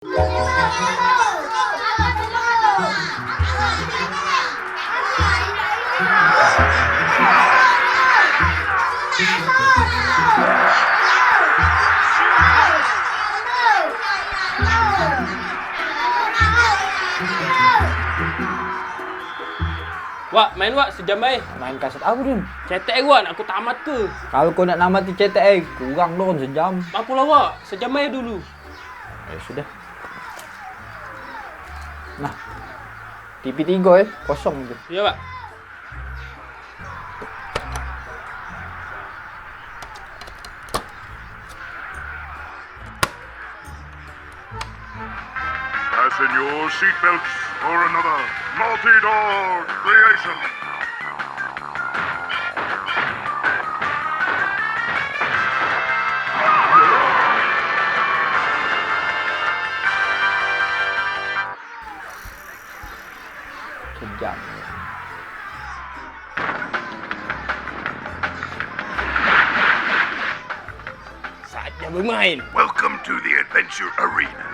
Wak, main wak sejam baik. Main kaset apa Dun? Cetek gua nak aku tamat ke. Kalau kau nak namat di CTE, kurang dong sejam. Mampu lah wak, sejam baik dulu. Sudah. Nah, TV 3 kosong tu. Ya wak. Fasten your seatbelts for another Naughty Dog creation. Sejam. Saatnya bermain. Welcome to the Adventure Arena.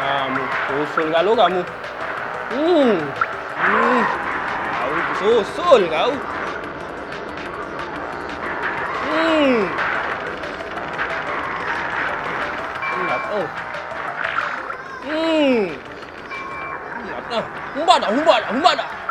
Kamu susul kalau kamu. Kau susul kau. Ingat oh. Ingat dah. Humba dah.